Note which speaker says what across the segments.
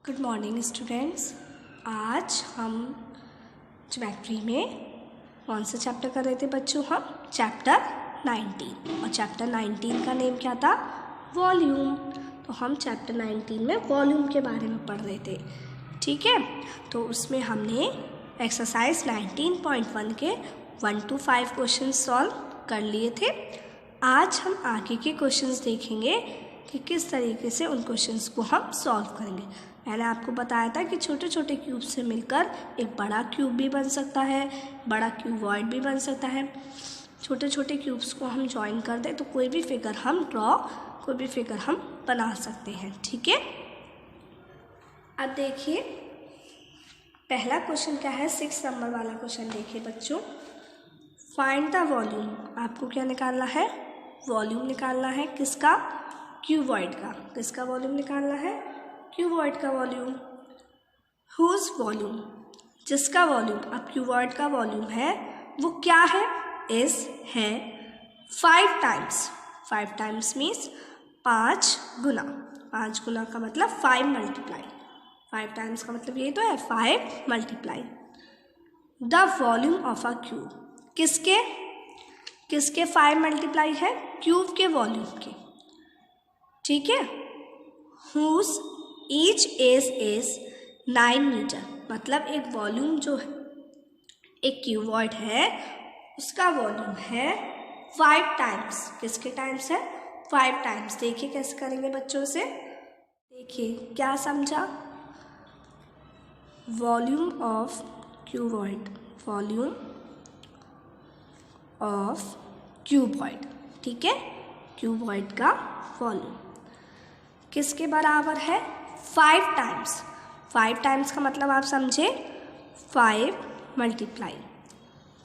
Speaker 1: Good morning students. आज हम geometry में कौन सा चैप्टर कर रहे थे बच्चों? हम चैप्टर 19 और चैप्टर 19 का नेम क्या था? वॉल्यूम। तो हम चैप्टर 19 में वॉल्यूम के बारे में पढ़ रहे थे, ठीक है। तो उसमें हमने एक्सरसाइज 19.1 के 1 to 5 क्वेश्चन सॉल्व कर लिए थे। आज हम आगे के क्वेश्चंस देखेंगे कि किस तरीके से उन क्वेश्चंस को हम सॉल्व करेंगे। मैंने आपको बताया था कि छोटे छोटे क्यूब से मिलकर एक बड़ा क्यूब भी बन सकता है, बड़ा क्यूबॉइड भी बन सकता है। छोटे छोटे क्यूब्स को हम ज्वाइन कर दें तो कोई भी फिगर हम बना सकते हैं, ठीक है। अब देखिए पहला क्वेश्चन क्या है, 6 नंबर वाला क्वेश्चन देखिए बच्चों। Find the volume. आपको क्या निकालना है? वॉल्यूम निकालना है। किसका? क्यूबॉइड का। किसका वॉल्यूम निकालना है? क्यूबॉइड का वॉल्यूम। Whose volume? जिसका वॉल्यूम, अब क्यूबॉइड का वॉल्यूम है वो क्या है? इज है 5 टाइम्स। 5 टाइम्स मीन्स 5 गुना। 5 गुना का मतलब 5 मल्टीप्लाई। 5 टाइम्स का मतलब ये तो है 5 multiply the volume of a cube. किसके 5 मल्टीप्लाई है? क्यूब के वॉल्यूम के, ठीक है। हुज ईच इज 9 मीटर, मतलब एक वॉल्यूम जो है, एक क्यूबॉइड है उसका वॉल्यूम है 5 टाइम्स। किसके टाइम्स है? 5 टाइम्स। देखिए कैसे करेंगे बच्चों से। देखिए क्या समझा? Volume of cuboid, volume of cuboid, ठीक है। क्यूबॉइड का वॉल्यूम किसके बराबर है? 5 टाइम्स। 5 टाइम्स का मतलब आप समझे 5 मल्टीप्लाई।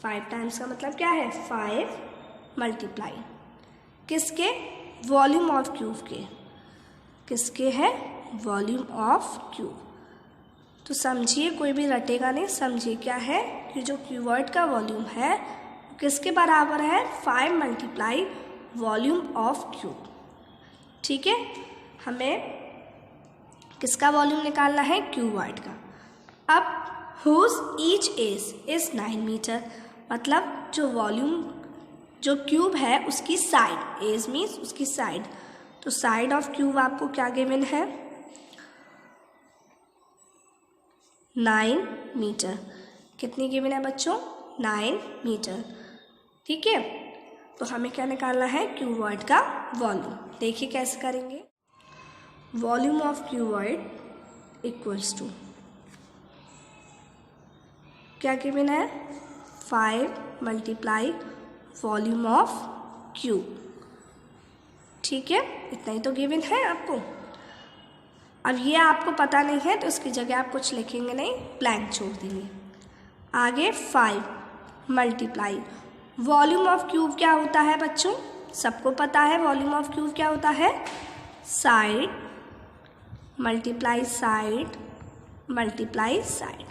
Speaker 1: 5 टाइम्स का मतलब क्या है? 5 मल्टीप्लाई किसके? वॉल्यूम ऑफ क्यूब के। किसके है? Volume of cube. तो समझिए, कोई भी रटेगा नहीं, समझिए क्या है कि जो क्यूबॉइड का वॉल्यूम है किसके बराबर है? 5 मल्टीप्लाई वॉल्यूम ऑफ क्यूब, ठीक है। हमें किसका वॉल्यूम निकालना है? क्यूबॉइड का। अब हुज ईच इज 9 मीटर, मतलब जो वॉल्यूम, जो क्यूब है उसकी साइड, एज मीन्स उसकी साइड, तो साइड ऑफ क्यूब आपको क्या गिवन है? 9 मीटर। कितनी गिवन है बच्चों? 9 मीटर, ठीक है। तो हमें क्या निकालना है? क्यूबॉइड का वॉल्यूम। देखिए कैसे करेंगे। Volume of cuboid equals to क्या गिवन है? 5 मल्टीप्लाई वॉल्यूम ऑफ क्यूब, ठीक है। इतना ही तो गिवन है आपको। अब ये आपको पता नहीं है तो इसकी जगह आप कुछ लिखेंगे नहीं, ब्लैंक छोड़ देंगे। आगे 5 मल्टीप्लाई वॉल्यूम ऑफ क्यूब क्या होता है बच्चों? सबको पता है वॉल्यूम ऑफ क्यूब क्या होता है? Side multiply side multiply side,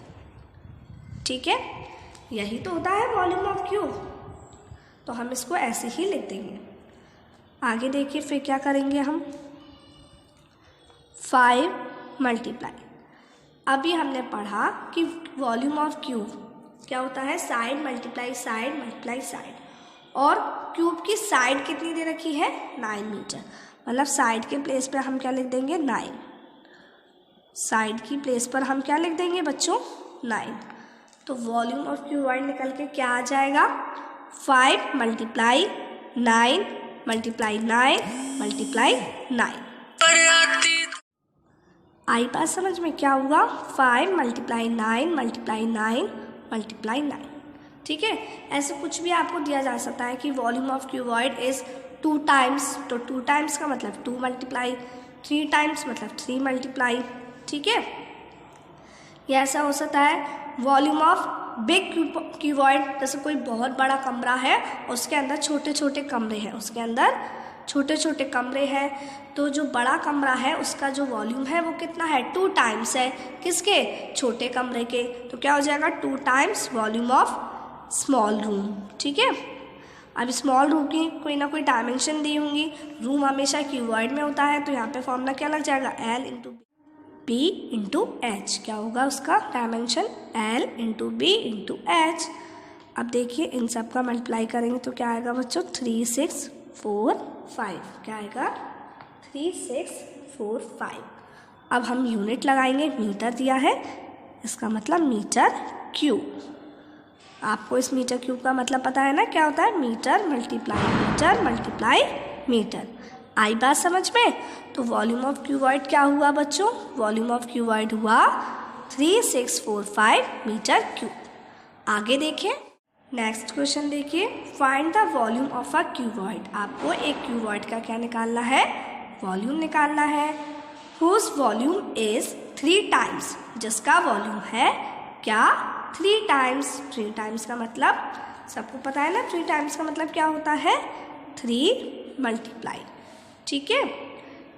Speaker 1: ठीक है। यही तो होता है वॉल्यूम ऑफ क्यूब। तो हम इसको ऐसे ही लिख देंगे। आगे देखिए फिर क्या करेंगे हम। 5 मल्टीप्लाई, अभी हमने पढ़ा कि वॉल्यूम ऑफ क्यूब क्या होता है? Side multiply side multiply side. और क्यूब की साइड कितनी दे रखी है? 9 मीटर, मतलब साइड के प्लेस पे हम क्या लिख देंगे? 9। साइड की प्लेस पर हम क्या लिख देंगे बच्चों? 9। तो वॉल्यूम ऑफ क्यूबॉइड निकल के क्या आ जाएगा? 5 मल्टीप्लाई 9 मल्टीप्लाई 9 मल्टीप्लाई 9। आई बात समझ में? क्या हुआ? 5 मल्टीप्लाई 9 मल्टीप्लाई 9 मल्टीप्लाई 9, ठीक है। ऐसे कुछ भी आपको दिया जा सकता है कि volume of cuboid is 2 times, तो 2 टाइम्स का मतलब 2 मल्टीप्लाई, 3 टाइम्स मतलब 3 मल्टीप्लाई, ठीक है। यह ऐसा हो सकता है वॉल्यूम ऑफ बिग क्यूबॉइड, जैसे कोई बहुत बड़ा कमरा है उसके अंदर छोटे छोटे कमरे हैं, उसके अंदर छोटे छोटे कमरे हैं, तो जो बड़ा कमरा है उसका जो वॉल्यूम है वो कितना है? 2 टाइम्स है। किसके? छोटे कमरे के। तो क्या हो जाएगा? 2 times volume of small room, ठीक है। अब स्मॉल रूम की कोई ना कोई डायमेंशन दी होंगी। रूम हमेशा क्यूबॉइड में होता है तो यहाँ पे फॉर्मूला क्या लग जाएगा? L × B into H. क्या होगा उसका dimension? L into B into H. अब देखिए इन सब का मल्टीप्लाई करेंगे तो क्या आएगा बच्चों? 3, 6, 4, 5। क्या आएगा? 3, 6, 4, 5। अब हम यूनिट लगाएंगे, मीटर दिया है, इसका मतलब मीटर क्यूब। आपको इस मीटर क्यूब का मतलब पता है ना क्या होता है? Metre multiply metre. आई बात समझ में? तो वॉल्यूम ऑफ क्यूबॉइड क्या हुआ बच्चों? वॉल्यूम ऑफ क्यूबॉइड हुआ 3645 मीटर क्यूब। आगे देखिए, नेक्स्ट क्वेश्चन देखिए, find the volume of a cuboid. आपको एक क्यूबॉइड का क्या निकालना है? वॉल्यूम निकालना है। हुज वॉल्यूम इज 3 टाइम्स, जिसका वॉल्यूम है क्या? 3 टाइम्स। 3 टाइम्स का मतलब सबको पता है ना? 3 टाइम्स का मतलब क्या होता है? 3 मल्टीप्लाई। ठीक है,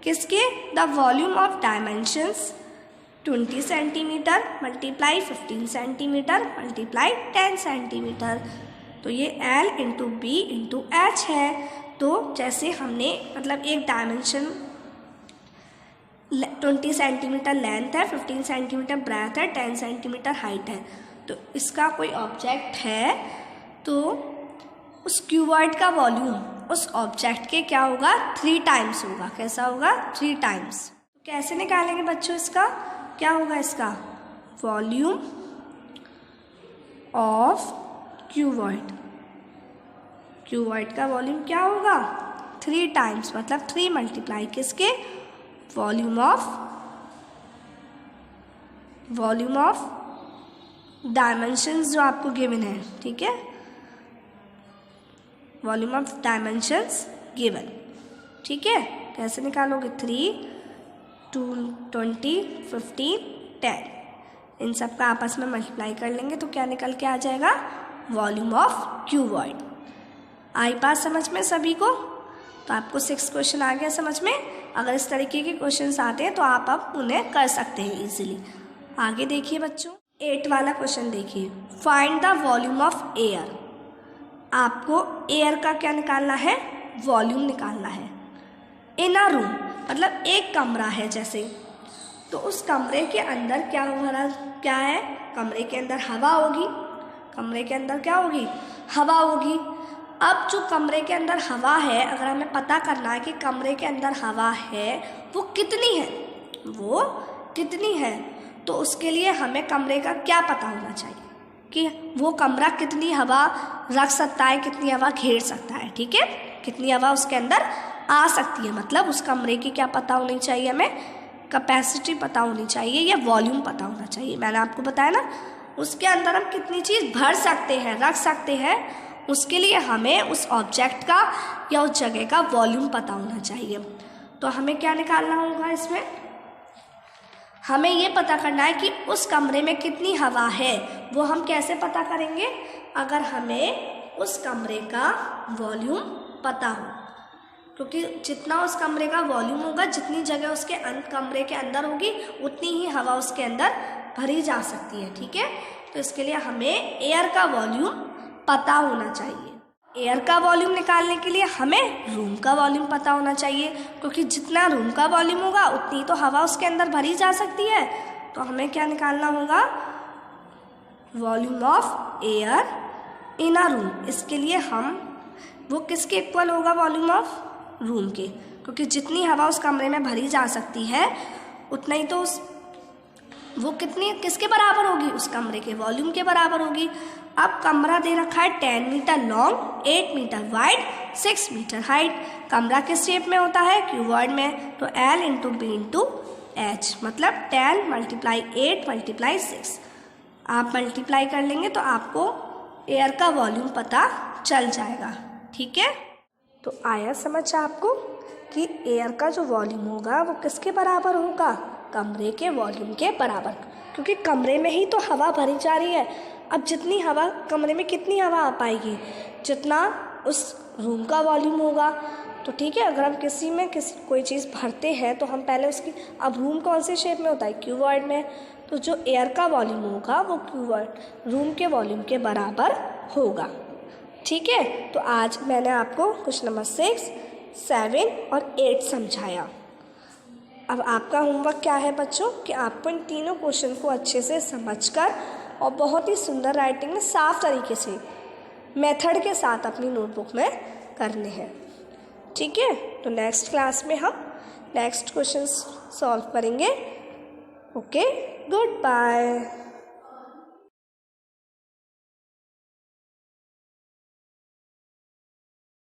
Speaker 1: किसके? The volume of dimensions 20 centimetre multiply 15 centimetre multiply 10 centimetre. तो ये L into B into H है। तो जैसे हमने मतलब एक डायमेंशन 20 सेंटीमीटर लेंथ है, 15 सेंटीमीटर ब्रेथ है, 10 सेंटीमीटर हाइट है, तो इसका कोई ऑब्जेक्ट है तो उस क्यूबॉइड का वॉल्यूम उस ऑब्जेक्ट के क्या होगा? 3 टाइम्स होगा। कैसा होगा? 3 टाइम्स। कैसे निकालेंगे बच्चों इसका? क्या होगा इसका? Volume of cuboid. क्यूबॉइड का वॉल्यूम क्या होगा? 3 टाइम्स, मतलब 3 मल्टीप्लाई किसके? वॉल्यूम ऑफ डायमेंशंस जो आपको गिवन है। ठीक है, वॉल्यूम ऑफ डायमेंशंस गिवन। ठीक है, कैसे निकालोगे? 3, 20, 15, 10, इन सब का आपस में मल्टीप्लाई कर लेंगे तो क्या निकल के आ जाएगा? Volume of cuboid. आई बात समझ में सभी को? तो आपको 6 क्वेश्चन आ गया समझ में। अगर इस तरीके के क्वेश्चंस आते हैं तो आप अब उन्हें कर सकते हैं इजीली। आगे देखिए बच्चों, 8 वाला क्वेश्चन देखिए, find the volume of air. आपको एयर का क्या निकालना है? वॉल्यूम निकालना है। इन अ रूम मतलब एक कमरा है जैसे, तो उस कमरे के अंदर क्या है? कमरे के अंदर हवा होगी। कमरे के अंदर क्या होगी? हवा होगी। अब जो कमरे के अंदर हवा है, अगर हमें पता करना है कि कमरे के अंदर हवा है वो कितनी है, तो उसके लिए हमें कमरे का क्या पता होना चाहिए कि वो कमरा कितनी हवा रख सकता है, कितनी हवा घेर सकता है। ठीक है, कितनी हवा उसके अंदर आ सकती है, मतलब उस कमरे की क्या पता होनी चाहिए? हमें कैपेसिटी पता होनी चाहिए या वॉल्यूम पता होना चाहिए। मैंने आपको बताया ना, उसके अंदर हम कितनी चीज़ भर सकते हैं, रख सकते हैं, उसके लिए हमें उस ऑब्जेक्ट का या उस जगह का वॉल्यूम पता होना चाहिए। तो हमें क्या निकालना होगा इसमें? हमें ये पता करना है कि उस कमरे में कितनी हवा है। वो हम कैसे पता करेंगे? अगर हमें उस कमरे का वॉल्यूम पता हो, क्योंकि जितना उस कमरे का वॉल्यूम होगा, जितनी जगह उसके कमरे के अंदर होगी, उतनी ही हवा उसके अंदर भरी जा सकती है। ठीक है, तो इसके लिए हमें एयर का वॉल्यूम पता होना चाहिए। एयर का वॉल्यूम निकालने के लिए हमें रूम का वॉल्यूम पता होना चाहिए, क्योंकि जितना रूम का वॉल्यूम होगा उतनी तो हवा उसके अंदर भरी जा सकती है। तो हमें क्या निकालना होगा? Volume of air in a room. इसके लिए वो किसके इक्वल होगा? वॉल्यूम ऑफ रूम के, क्योंकि जितनी हवा उस कमरे में भरी जा सकती है उतना ही तो वो किसके बराबर होगी? उस कमरे के वॉल्यूम के बराबर होगी। अब कमरा दे रखा है 10 metre long, 8 metre wide, 6 metre height. कमरा किस शेप में होता है? क्यूबॉइड में। तो L into B into H, मतलब 10 मल्टीप्लाई 8 मल्टीप्लाई 6। आप मल्टीप्लाई कर लेंगे तो आपको एयर का वॉल्यूम पता चल जाएगा। ठीक है, तो आया समझ आपको कि एयर का जो वॉल्यूम होगा वो किसके बराबर होगा? कमरे के वॉल्यूम के बराबर, क्योंकि कमरे में ही तो हवा भरी जा रही है। अब जितनी हवा कमरे में, कितनी हवा आ पाएगी? जितना उस रूम का वॉल्यूम होगा। तो ठीक है, अगर हम कोई चीज़ भरते हैं तो हम पहले उसकी, अब रूम कौन से शेप में होता है? क्यूबॉइड में। तो जो एयर का वॉल्यूम होगा वो क्यूबॉइड रूम के वॉल्यूम के बराबर होगा। ठीक है, तो आज मैंने आपको क्वेश्चन नंबर 6, 7 और 8 समझाया। अब आपका होमवर्क क्या है बच्चों कि आपको इन तीनों क्वेश्चन को अच्छे से समझकर और बहुत ही सुंदर राइटिंग में साफ तरीके से मेथड के साथ अपनी नोटबुक में करने हैं। ठीक है, तो नेक्स्ट क्लास में हम नेक्स्ट क्वेश्चन सॉल्व करेंगे। Okay, good bye.